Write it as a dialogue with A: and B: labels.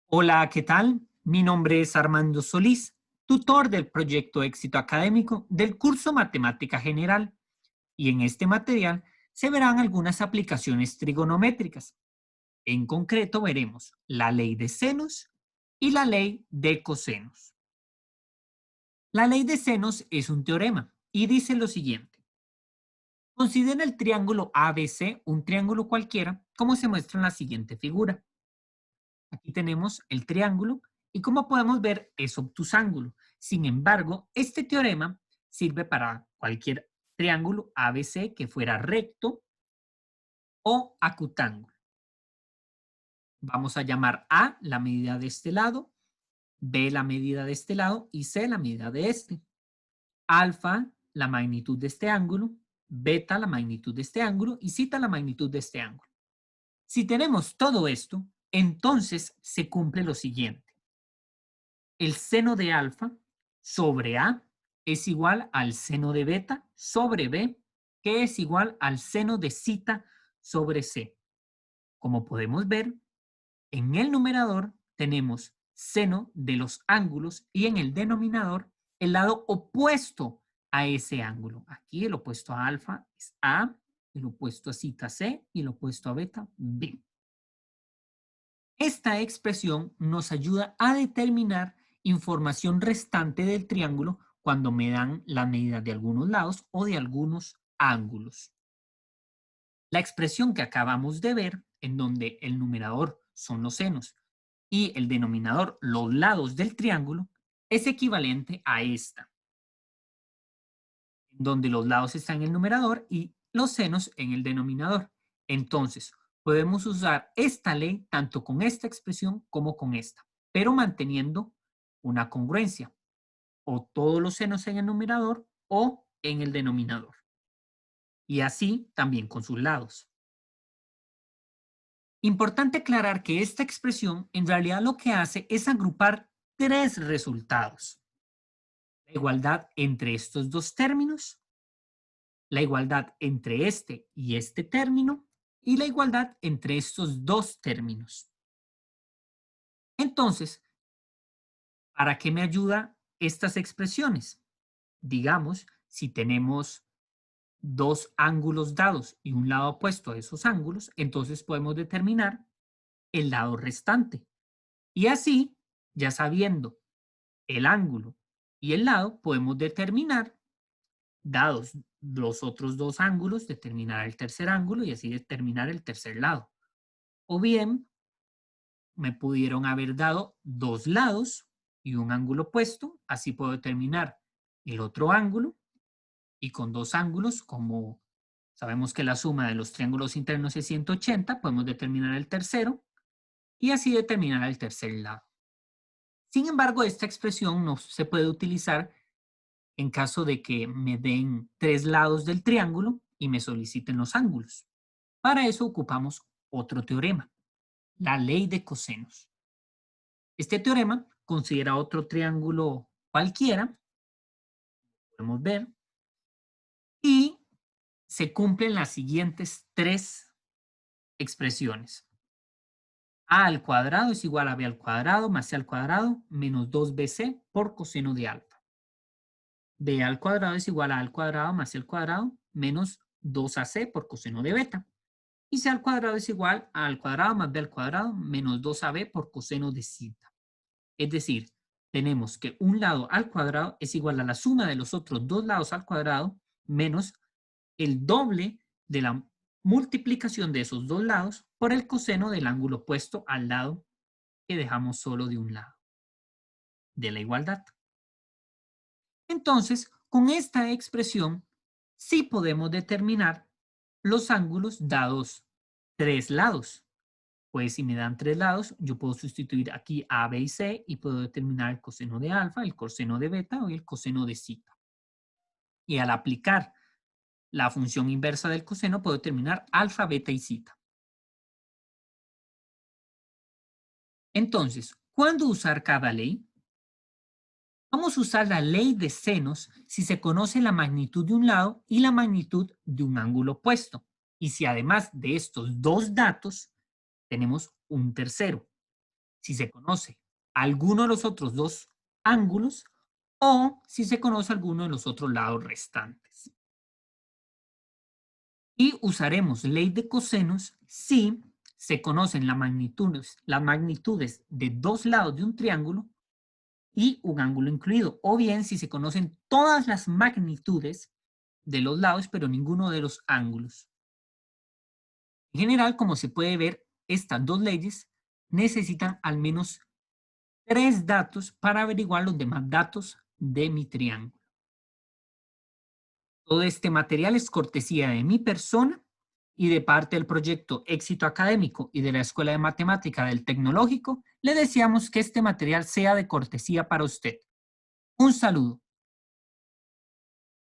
A: Hola, ¿qué tal? Mi nombre es Armando Solís, tutor del proyecto Éxito Académico del curso Matemática General, y en este material se verán algunas aplicaciones trigonométricas. En concreto veremos la ley de senos y la ley de cosenos. La ley de senos es un teorema y dice lo siguiente. Considera el triángulo ABC un triángulo cualquiera, como se muestra en la siguiente figura. Aquí tenemos el triángulo y como podemos ver es obtusángulo. Sin embargo, este teorema sirve para cualquier triángulo ABC que fuera recto o acutángulo. Vamos a llamar A la medida de este lado, B la medida de este lado y C la medida de este. Alfa la magnitud de este ángulo, beta la magnitud de este ángulo y zeta la magnitud de este ángulo. Si tenemos todo esto, entonces se cumple lo siguiente. El seno de alfa sobre A es igual al seno de beta sobre B, que es igual al seno de zeta sobre C. Como podemos ver, en el numerador tenemos seno de los ángulos y en el denominador el lado opuesto a ese ángulo. Aquí el opuesto a alfa es A, el opuesto a zeta C y el opuesto a beta B. Esta expresión nos ayuda a determinar información restante del triángulo cuando me dan la medida de algunos lados o de algunos ángulos. La expresión que acabamos de ver, en donde el numerador son los senos y el denominador los lados del triángulo, es equivalente a esta, en donde los lados están en el numerador y los senos en el denominador. Entonces, podemos usar esta ley tanto con esta expresión como con esta, pero manteniendo una congruencia, o todos los senos en el numerador o en el denominador. Y así también con sus lados. Importante aclarar que esta expresión en realidad lo que hace es agrupar tres resultados. La igualdad entre estos dos términos, la igualdad entre este y este término y la igualdad entre estos dos términos. Entonces, ¿para qué me ayuda estas expresiones? Digamos, si tenemos dos ángulos dados y un lado opuesto a esos ángulos, entonces podemos determinar el lado restante. Y así, ya sabiendo el ángulo y el lado, podemos determinar, dados los otros dos ángulos, determinar el tercer ángulo y así determinar el tercer lado. O bien, me pudieron haber dado dos lados y un ángulo opuesto, así puedo determinar el otro ángulo y con dos ángulos, como sabemos que la suma de los triángulos internos es 180, podemos determinar el tercero y así determinar el tercer lado. Sin embargo, esta expresión no se puede utilizar en caso de que me den tres lados del triángulo y me soliciten los ángulos. Para eso ocupamos otro teorema, la ley de cosenos. Este teorema considera otro triángulo cualquiera, podemos ver, y se cumplen las siguientes tres expresiones. A al cuadrado es igual a B al cuadrado más C al cuadrado menos 2BC por coseno de alfa. B al cuadrado es igual a al cuadrado más C al cuadrado menos 2AC por coseno de beta. Y C al cuadrado es igual a al cuadrado más B al cuadrado menos 2AB por coseno de zeta. Es decir, tenemos que un lado al cuadrado es igual a la suma de los otros dos lados al cuadrado menos el doble de la multiplicación de esos dos lados por el coseno del ángulo opuesto al lado que dejamos solo de un lado de la igualdad. Entonces, con esta expresión, sí podemos determinar los ángulos dados tres lados. Pues si me dan tres lados, yo puedo sustituir aquí A, B y C y puedo determinar el coseno de alfa, el coseno de beta o el coseno de zeta. Y al aplicar la función inversa del coseno, puedo determinar alfa, beta y zeta. Entonces, ¿cuándo usar cada ley? Vamos a usar la ley de senos si se conoce la magnitud de un lado y la magnitud de un ángulo opuesto. Y si además de estos dos datos tenemos un tercero. si se conoce alguno de los otros dos ángulos o si se conoce alguno de los otros lados restantes. Y usaremos ley de cosenos si se conocen las magnitudes de dos lados de un triángulo y un ángulo incluido, o bien si se conocen todas las magnitudes de los lados, pero ninguno de los ángulos. En general, como se puede ver, estas dos leyes necesitan al menos 3 datos para averiguar los demás datos de mi triángulo. Todo este material es cortesía de mi persona y de parte del proyecto Éxito Académico y de la Escuela de Matemática del Tecnológico. Le deseamos que este material sea de cortesía para usted. Un saludo.